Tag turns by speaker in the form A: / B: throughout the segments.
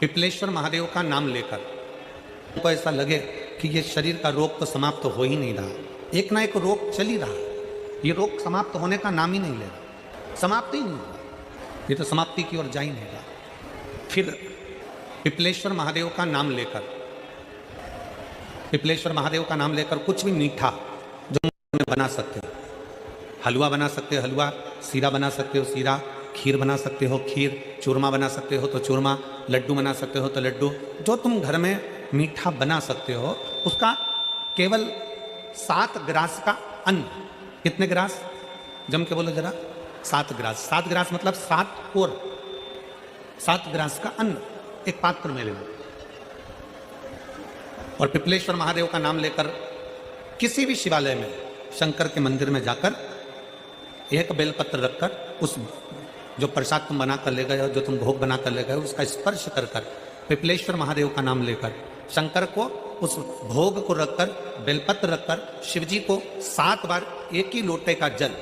A: पिपलेश्वर महादेव का नाम लेकर तो ऐसा लगे कि ये शरीर का रोग तो समाप्त हो ही नहीं रहा, एक ना एक रोग चल ही रहा, ये रोग समाप्त होने का नाम ही नहीं ले रहा, समाप्त ही नहीं हो रहा, ये तो समाप्ति की ओर जा ही नहीं रहा। फिर पिपलेश्वर महादेव का नाम लेकर, पिपलेश्वर महादेव का नाम लेकर कुछ भी मीठा जो बना सकते हो, हलवा बना सकते हो हलवा, सीरा बना सकते हो सीरा, खीर बना सकते हो खीर, चूरमा बना सकते हो तो चूरमा, लड्डू बना सकते हो तो लड्डू, जो तुम घर में मीठा बना सकते हो उसका केवल 7 ग्रास का अन्न। कितने ग्रास? जम के बोलो जरा। 7 ग्रास। 7 ग्रास मतलब 7 कोर, 7 ग्रास का अन्न एक पात्र में लेना। और पिपलेश्वर महादेव का नाम लेकर किसी भी शिवालय में, शंकर के मंदिर में जाकर एक बेलपत्र रखकर उस जो प्रसाद तुम बना कर ले गए हो, जो तुम भोग बना कर ले गए हो, उसका स्पर्श कर कर पिपलेश्वर महादेव का नाम लेकर शंकर को उस भोग को रखकर, बेलपत्र रखकर शिव जी को 7 बार एक ही लोटे का जल,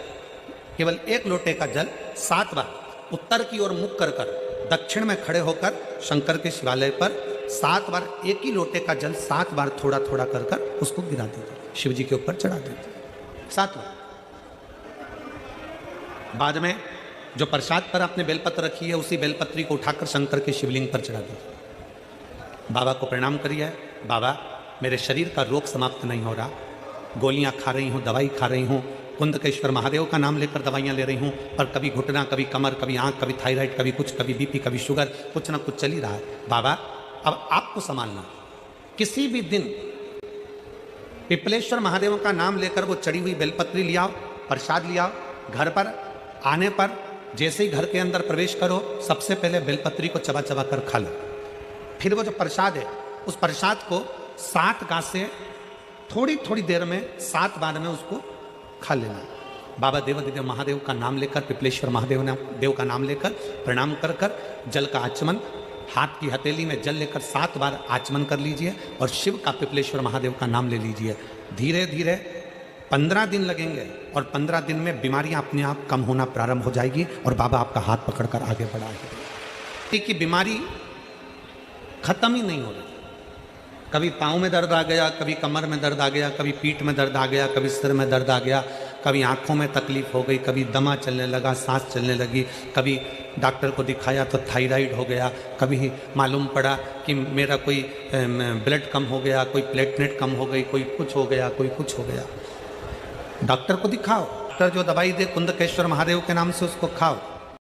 A: केवल एक लोटे का जल 7 बार उत्तर की ओर मुख कर कर दक्षिण में खड़े होकर शंकर के शिवालय पर 7 बार एक ही लोटे का जल 7 बार थोड़ा थोड़ा कर कर उसको गिरा दीजिए, शिव जी के ऊपर चढ़ा दीजिए 7 बार। बाद में जो प्रसाद पर आपने बेलपत्र रखी है उसी बेलपत्री को उठाकर शंकर के शिवलिंग पर चढ़ा दीजिए। बाबा को प्रणाम करिए, बाबा मेरे शरीर का रोग समाप्त नहीं हो रहा, गोलियां खा रही हूँ, दवाई खा रही हूँ, कुंदकेश्वर महादेव का नाम लेकर दवाइयाँ ले रही हूँ, पर कभी घुटना, कभी कमर, कभी आँख, कभी थायराइड, कभी कुछ, कभी बीपी, कभी शुगर, कुछ ना कुछ चल ही रहा है। बाबा अब आपको संभालना। किसी भी दिन पिपलेश्वर महादेव का नाम लेकर वो चढ़ी हुई बेलपत्री लियाओ, प्रसाद लियाओ, घर पर आने पर जैसे ही घर के अंदर प्रवेश करो सबसे पहले बेलपत्री को चबा चबा कर खा लो। फिर वो जो प्रसाद है उस प्रसाद को 7 गांठ से थोड़ी थोड़ी देर में 7 बार में उसको खा लेना। बाबा देवाधिदेव महादेव का नाम लेकर, पिपलेश्वर महादेव देव का नाम लेकर प्रणाम कर कर जल का आचमन, हाथ की हथेली में जल लेकर 7 बार आचमन कर लीजिए और शिव का, पिपलेश्वर महादेव का नाम ले लीजिए। धीरे धीरे 15 दिन लगेंगे और 15 दिन में बीमारियां अपने आप कम होना प्रारंभ हो जाएगी और बाबा आपका हाथ पकड़कर आगे बढ़ाएंगे। कि बीमारी खत्म ही नहीं हो रही, कभी पाँव में दर्द आ गया, कभी कमर में दर्द आ गया, कभी पीठ में दर्द आ गया, कभी सिर में दर्द आ गया, कभी आंखों में तकलीफ हो गई, कभी दमा चलने लगा, सांस चलने लगी, कभी डॉक्टर को दिखाया तो थायराइड हो गया, कभी मालूम पड़ा कि मेरा कोई ब्लड कम हो गया, कोई प्लेटलेट कम हो गई, कोई कुछ हो गया, कोई कुछ हो गया। डॉक्टर को दिखाओ, डॉक्टर जो दवाई दे कुंदकेश्वर महादेव के नाम से उसको खाओ।